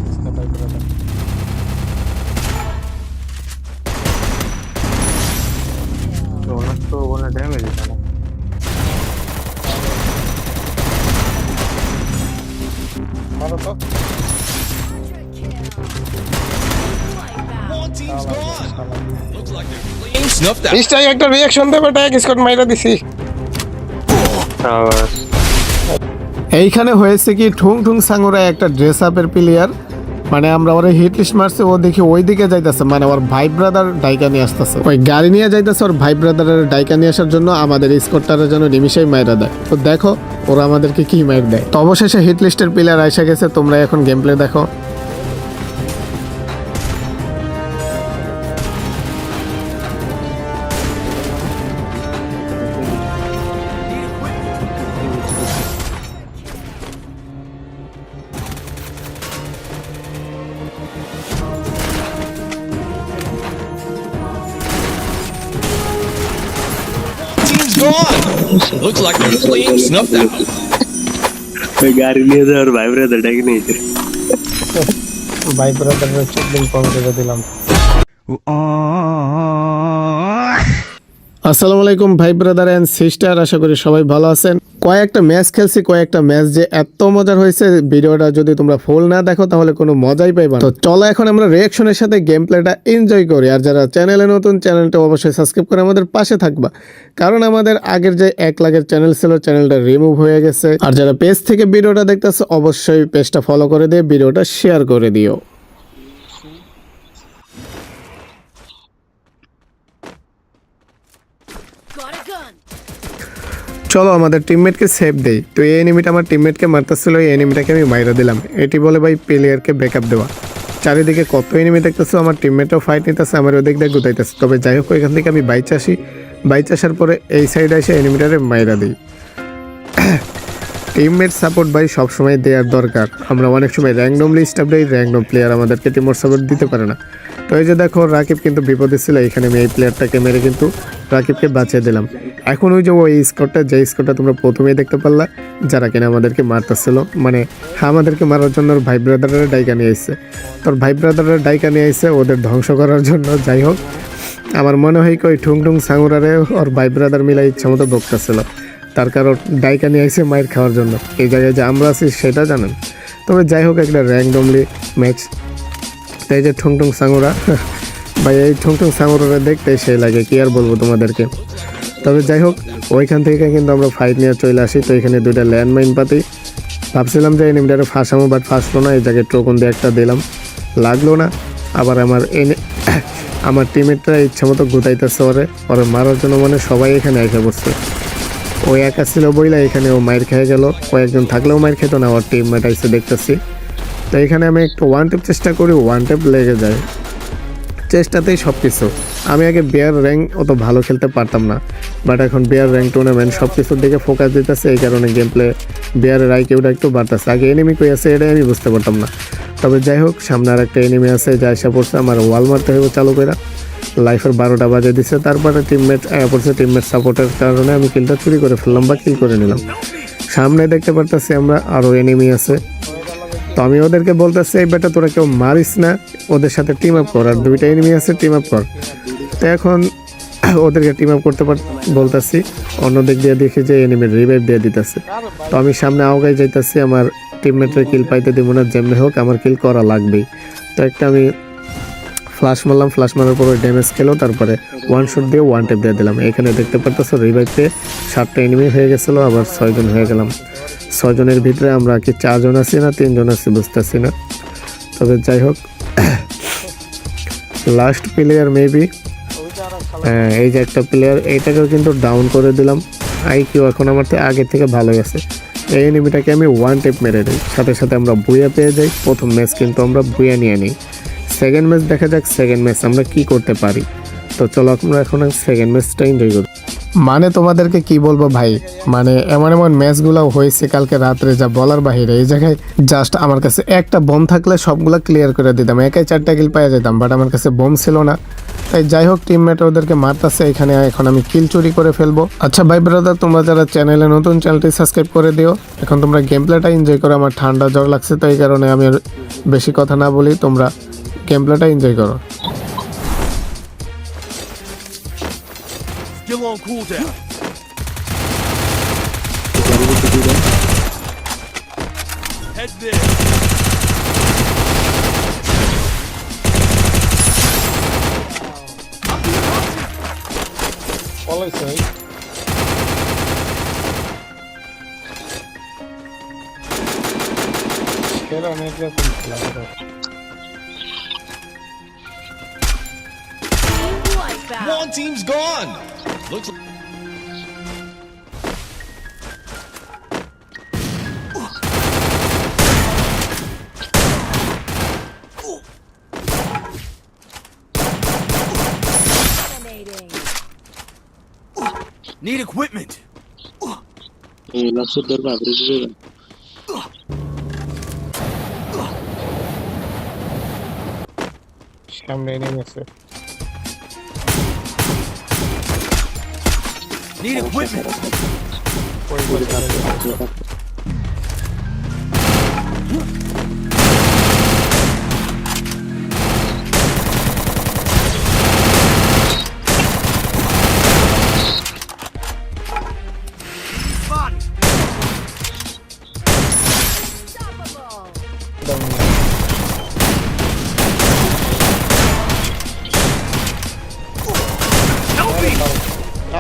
This না ভাই brother. ওনার তো কোনো ড্যামেজ দিত না। মারো তো। ইস্টাই একটা রিঅ্যাকশন দেবে, ট্যাগ স্কট মাইরা দিছি। আবার এইখানে হয়েছে কি, ঠুং ঠুং সাঙ্গুরা একটা ড্রেস আপের প্লেয়ার, মানে আমরা ওরা হিট লিস্ট মারছে, ও দেখি ওই দিকে যাইতেছে, মানে ওর ভাই ব্রাদার ডাইকা নিয়ে আসতেছে, ওই গাড়ি নিয়ে যাইতেছে ওর ভাই ব্রাদারের ডাইকা নিয়ে আসার জন্য, আমাদের স্কটটারের জন্য নিমিশেই মাইরা দেয়। তো দেখো ওরা আমাদেরকে কি মাইর দেয়। তো অবশেষে হিট লিস্টের প্লেয়ার এসে গেছে, তোমরা এখন গেম প্লে দেখো। Team's gone. Looks like they're fleeing snuffed out. ওই গাড়ি নিয়ে যাওয়ার ভাই ব্রাদার ডাকি নিয়েছে। ভাই ব্রাদারের চেক দিন কম করে দিলাম। আসসালামু আলাইকুম ভাই ব্রাদার এন্ড সিস্টার, আশা করি সবাই ভালো আছেন। কয়েকটা ম্যাচ খেলছি, কয়েকটা ম্যাচ যে এত মজার হয়েছে, ভিডিওটা যদি তোমরা ফুল না দেখো তাহলে কোনো মজাই পাইবা না। তো চলো এখন আমরা রিঅ্যাকশনের সাথে গেম প্লেটা এনজয় করি। আর যারা চ্যানেলে নতুন, চ্যানেলটা অবশ্যই সাবস্ক্রাইব করে আমাদের পাশে থাকবা, কারণ আমাদের আগের যে 1 লাখের চ্যানেল ছিল, চ্যানেলটা রিমুভ হয়ে গেছে। আর যারা পেজ থেকে ভিডিওটা দেখতেছে অবশ্যই পেজটা ফলো করে দিয়ে ভিডিওটা শেয়ার করে দিও। Got a gun. চলো আমাদের টিমমেটকে সেভ দেই। তো এই এনিমিটা আমার টিমমেটকে মারতেছিল, এই এনিমিটাকে আমি মাইরা দিলাম। এটি বলে ভাই প্লেয়ারকে ব্যাকআপ দেওয়া। চারিদিকে কত এনিমি দেখতেছো, আমার টিমমেটও ফাইট নিতেছে, আমার ওদিক দিয়ে গুতাইতেছে। তবে যাই হোক, এখান থেকে আমি বাইচ আসি, বাইচ আসার পরে এই সাইডে এসে এনিমিটারে মাইরা দিই। টিমমেট সাপোর্ট ভাই সবসময় দেওয়ার দরকার। আমরা অনেক সময় র্যান্ডমলি স্টাফ দেই, র্যান্ডম প্লেয়ার আমাদেরকে টিমমেট সাপোর্ট দিতে পারে না। তো এই যে দেখো, রাকিব কিন্তু বিপদে ছিল, এখানে আমি এই প্লেয়ারটাকে মেরে কিন্তু রাকিবকে বাঁচিয়ে দিলাম। এখন ওই যে ওই স্কোরটা, যে স্কোরটা তোমরা প্রথমেই দেখতে পারলা, যারা কিনা আমাদেরকে মারতেছিল, মানে আমাদেরকে মারার জন্য ওর ভাই ব্রাদারের ডাইকা নিয়ে আসছে। তোর ভাই ব্রাদারের ডাইকা নিয়ে আসছে ওদের ধ্বংস করার জন্য। যাই হোক, আমার মনে হয় কি ওই ঠুং ঠুং সাঙ্গুরারে ওর ভাই ব্রাদার মিলে ইচ্ছা মতো বকতেছিল, তার কারণ ডাইকা নিয়ে আসছে মায়ের খাওয়ার জন্য। এই জায়গায় যে আমরা আছি সেটা জানেন। তবে যাই হোক, একটা র্যান্ডমলি ম্যাচ। তাই যে ঠুং ঠুং সাঙ্গুরা ভাই, এই ঠুং ঠুং সাঙ্গুরারে দেখতে সেই লাগে, কি আর বলবো তোমাদেরকে। তবে যাই হোক, ওইখান থেকে কিন্তু আমরা ফাইট নিয়ে চলে আসি। তো এখানে দুইটা ল্যান্ডমাইন পাতি, ভাবছিলাম যে এনিমিটারে ফাঁসামো, বাট ফাঁসলো না। এই জায়গায় টোকন দিয়ে একটা দিলাম, লাগলো না। আবার আমার টিমেটরা ইচ্ছা মতো গুতাইতেছে ওরে মারার জন্য, মানে সবাই এখানে এসে বসছে। ওই একা ছিল বইলা এখানে ও মাইর খেয়ে গেল, কয়েকজন থাকলেও মাইর খেত না, ওর টিমমেট আইসে দেখতেছি। তো এখানে আমি একটু ওয়ান টেপ চেষ্টা করি, ওয়ান টেপ লেগে যায়, চেষ্টাতেই সব কিছু। আমি আগে বিয়ার র্যাঙ্ক অত ভালো খেলতে পারতাম না, বাট এখন বিয়ার র্যাঙ্ক টুর্নামেন্ট সব কিছুর দিকে ফোকাস দিতেছে, এই কারণে গেম প্লে বিয়ারের আইকিউটা একটু বাড়তেছে। আগে এনিমি কই আছে এটাই আমি বুঝতে পারতাম না। তবে যাই হোক, সামনে আর একটা এনিমি আছে যা এসে পড়ছে, আমার ওয়াল মারতে হইব চালু করে। লাইফের 12টা বাজে দিছে, তারপরে টিমমেট পড়ছে, টিমমেট সাপোর্টের কারণে আমি কিলটা চুরি করে ফেললাম বা কিল করে নিলাম। সামনে দেখতে পারতেছি আমরা আরও এনিমি আছে। তো আমি ওদেরকে বলতেছি, এই বেটা তোরা কেউ মারিস না, ওদের সাথে টিম আপ কর, আর দুইটা এনিমি আছে টিম আপ কর। তো এখন ওদেরকে টিম আপ করতে বলতেছি, অন্যদিক দিয়ে দেখি যে এনিমির রিভাইভ দিয়ে দিতেছে। তো আমি সামনে আওগাই যাইতেছি, আমার টিমমেটের কিল পাইতে দিব না, যেমনি হোক আমার কিল করা লাগবেই। তো একটা আমি ফ্লাশ মারলাম, ফ্লাশ মারার পর ড্যামেজ খেলো, তারপরে ওয়ান শট দিয়ে ওয়ান টেপ দিয়ে দিলাম। এখানে দেখতে পারতেছো রিভাইভ পেয়ে 7টা এনিমি হয়ে গেছিলো, আবার 6 জন হয়ে গেলাম। 6 জনের ভিতরে আমরা কি 4 জন আছি না 3 জন আছি বুঝতেছি না। তবে যাই হোক, লাস্ট প্লেয়ার মেবি, হ্যাঁ এই যে একটা প্লেয়ার, এইটাকেও কিন্তু ডাউন করে দিলাম। আইকিউ এখন আমার আগে থেকে ভালো গেছে। এই এনিমিটাকে আমি ওয়ান টেপ মেরে দিই, সাথে সাথে আমরা বুয়া পেয়ে যাই। প্রথম ম্যাচ কিন্তু আমরা বুয়া নিয়ে নিই। সেকেন্ড ম্যাচ দেখা যাক, সেকেন্ড ম্যাচ আমরা কি করতে পারি। তো চলো আমরা এখন সেকেন্ড ম্যাচটা এনজয় করি। মানে তোমাদেরকে কি বলবো ভাই, মানে এমন এমন ম্যাচগুলো হয়েছে কালকে রাত্রে যা বলার বাহিরে। এই জায়গায় জাস্ট আমার কাছে একটা বোম থাকলে সবগুলো ক্লিয়ার করে দিতাম, একাই 4টা কিল পাওয়া যেতাম, বাট আমার কাছে বোম ছিল না। তাই যাই হোক টিমমেট ওদেরকে মারতাছে এখানে, এখন আমি কিল চুরি করে ফেলবো। আচ্ছা ভাই ব্রাদার, তোমরা যারা চ্যানেলে নতুন, চ্যানেলটি সাবস্ক্রাইব করে দিও। এখন তোমরা গেম প্লেটা এনজয় করো, আমার ঠান্ডা জ্বর লাগছে তো এই কারণে আমি আর বেশি কথা না বলি, তোমরা গেম প্লেটা এনজয় করো। Still on cooldown. Head there. পলাইছে ভাই। সেরা নেটওয়ার্ক লাগবে। One team's gone. Looks like need equipment. এই লাস্টের দরবার আবরে দিবে সামনে এনিমি আছে। Need equipment. Spotted.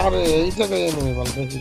আরে এই জায়গায় এনিমি বল দেখি।